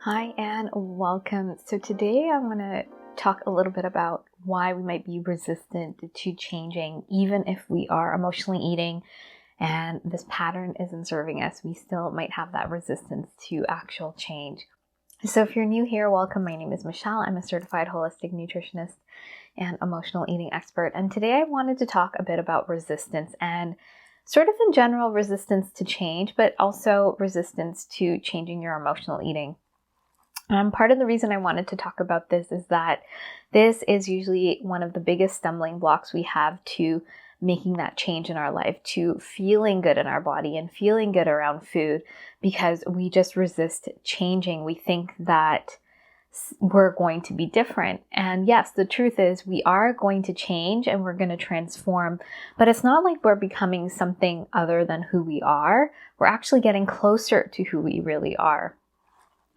Hi and welcome. So today I'm going to talk a little bit about why we might be resistant to changing, even if we are emotionally eating and this pattern isn't serving us. We still might have that resistance to actual change. So if you're new here, welcome. My name is Michelle. I'm a certified holistic nutritionist and emotional eating expert. And today I wanted to talk a bit about resistance and sort of in general resistance to change, but also resistance to changing your emotional eating. Part of the reason I wanted to talk about this is that this is usually one of the biggest stumbling blocks we have to making that change in our life, to feeling good in our body and feeling good around food, because we just resist changing. We think that we're going to be different. And yes, the truth is we are going to change and we're going to transform, but it's not like we're becoming something other than who we are. We're actually getting closer to who we really are.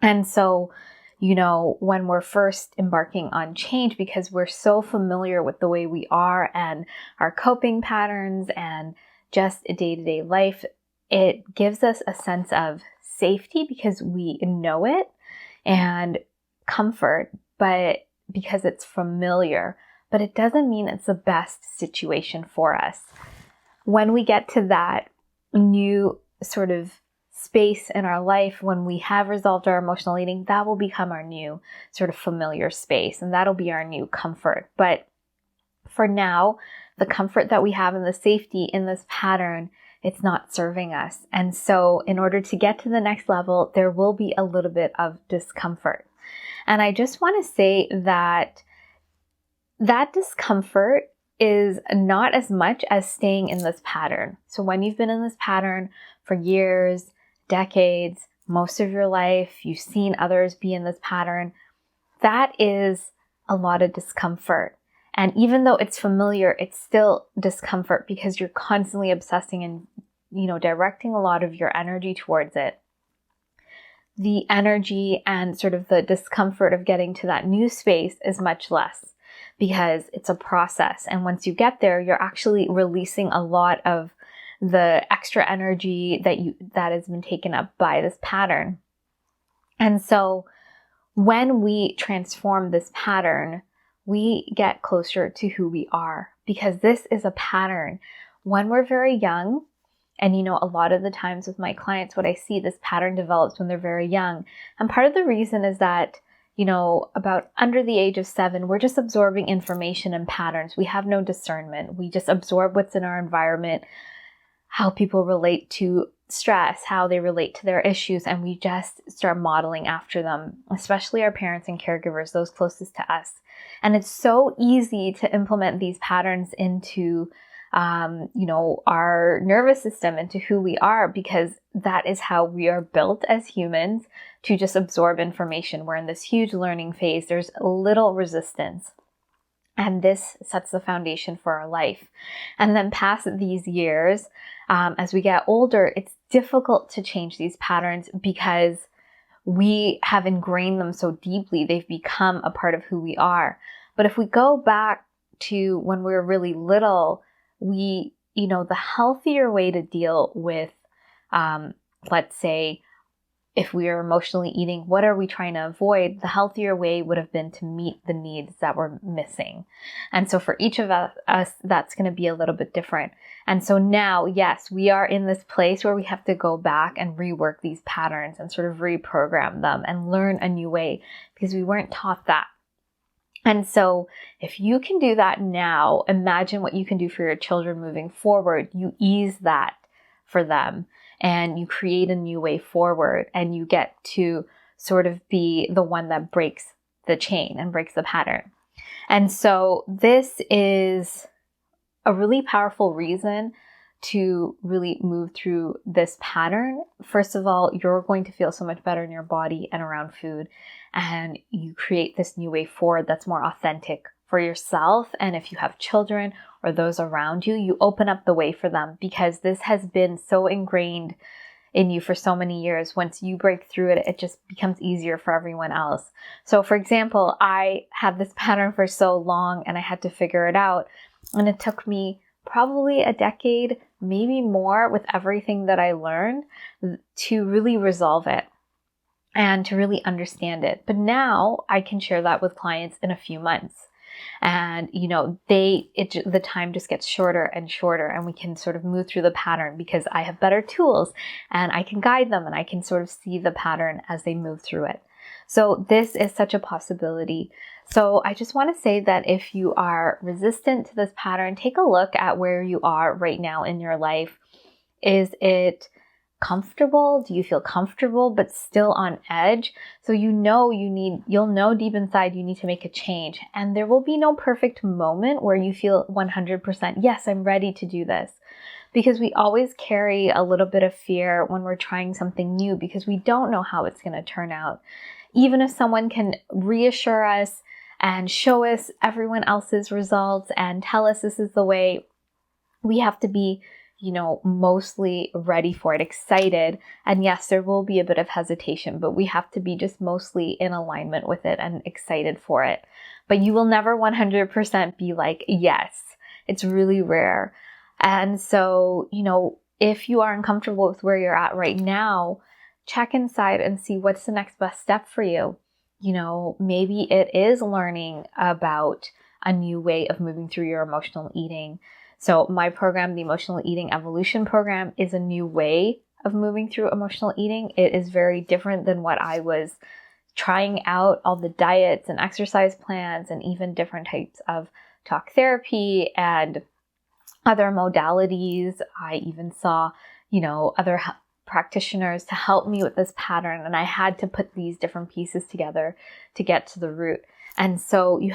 And so, when we're first embarking on change, because we're so familiar with the way we are and our coping patterns and just a day-to-day life, it gives us a sense of safety because we know it, and comfort, but because it's familiar, but it doesn't mean it's the best situation for us. When we get to that new sort of space in our life, when we have resolved our emotional eating, that will become our new sort of familiar space, and that'll be our new comfort. But for now, the comfort that we have and the safety in this pattern, it's not serving us. And so in order to get to the next level, there will be a little bit of discomfort. And I just want to say that discomfort is not as much as staying in this pattern. So when you've been in this pattern for years, decades, most of your life, you've seen others be in this pattern, that is a lot of discomfort. And even though it's familiar, it's still discomfort because you're constantly obsessing and, directing a lot of your energy towards it. The energy and sort of the discomfort of getting to that new space is much less because it's a process. And once you get there, you're actually releasing a lot of the extra energy that has been taken up by this pattern. And so when we transform this pattern, we get closer to who we are, because this is a pattern. When we're very young, and a lot of the times with my clients, what I see, this pattern develops when they're very young. And part of the reason is that about under the age of 7, we're just absorbing information and patterns. We have no discernment. We just absorb what's in our environment, how people relate to stress, how they relate to their issues, and we just start modeling after them, especially our parents and caregivers, those closest to us. And it's so easy to implement these patterns into our nervous system, into who we are, because that is how we are built as humans, to just absorb information. We're in this huge learning phase. There's little resistance. And this sets the foundation for our life. And then past these years, as we get older, it's difficult to change these patterns because we have ingrained them so deeply. They've become a part of who we are. But if we go back to when we were really little, the healthier way to deal with, let's say, if we are emotionally eating, what are we trying to avoid? The healthier way would have been to meet the needs that we're missing. And so for each of us, that's going to be a little bit different. And so now, yes, we are in this place where we have to go back and rework these patterns and sort of reprogram them and learn a new way, because we weren't taught that. And so if you can do that now, imagine what you can do for your children moving forward. You ease that for them, and you create a new way forward, and you get to sort of be the one that breaks the chain and breaks the pattern. And so this is a really powerful reason to really move through this pattern. First of all, you're going to feel so much better in your body and around food, and you create this new way forward that's more authentic for yourself. And if you have children or those around you, you open up the way for them, because this has been so ingrained in you for so many years. Once you break through it, it just becomes easier for everyone else. So for example, I had this pattern for so long and I had to figure it out. And it took me probably a decade, maybe more, with everything that I learned to really resolve it. and to really understand it. But now I can share that with clients in a few months. And, you know, the time just gets shorter and shorter, and we can sort of move through the pattern because I have better tools and I can guide them and I can sort of see the pattern as they move through it. So this is such a possibility. So I just want to say that if you are resistant to this pattern, take a look at where you are right now in your life. Is it comfortable? Do you feel comfortable but still on edge? So you'll know deep inside you need to make a change. And there will be no perfect moment where you feel 100%, yes, I'm ready to do this. Because we always carry a little bit of fear when we're trying something new because we don't know how it's going to turn out. Even if someone can reassure us and show us everyone else's results and tell us this is the way, we have to be mostly ready for it, excited. And yes, there will be a bit of hesitation, but we have to be just mostly in alignment with it and excited for it. But you will never 100% be like, yes. It's really rare. And so, if you are uncomfortable with where you're at right now, check inside and see what's the next best step for you. Maybe it is learning about a new way of moving through your emotional eating. So my program, the Emotional Eating Evolution Program, is a new way of moving through emotional eating. It is very different than what I was trying out, all the diets and exercise plans and even different types of talk therapy and other modalities. I even saw, other practitioners to help me with this pattern. And I had to put these different pieces together to get to the root. And so you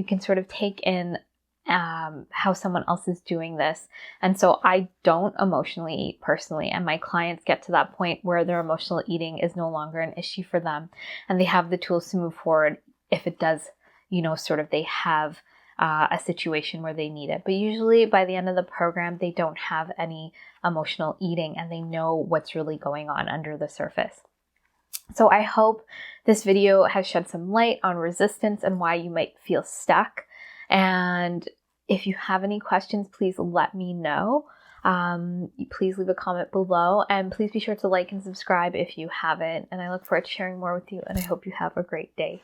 can sort of take in how someone else is doing this. And so I don't emotionally eat personally, and my clients get to that point where their emotional eating is no longer an issue for them, and they have the tools to move forward if it does, they have a situation where they need it. But usually by the end of the program, they don't have any emotional eating and they know what's really going on under the surface. So I hope this video has shed some light on resistance and why you might feel stuck. And if you have any questions, please let me know. Please leave a comment below, and please be sure to like and subscribe if you haven't. And I look forward to sharing more with you, and I hope you have a great day.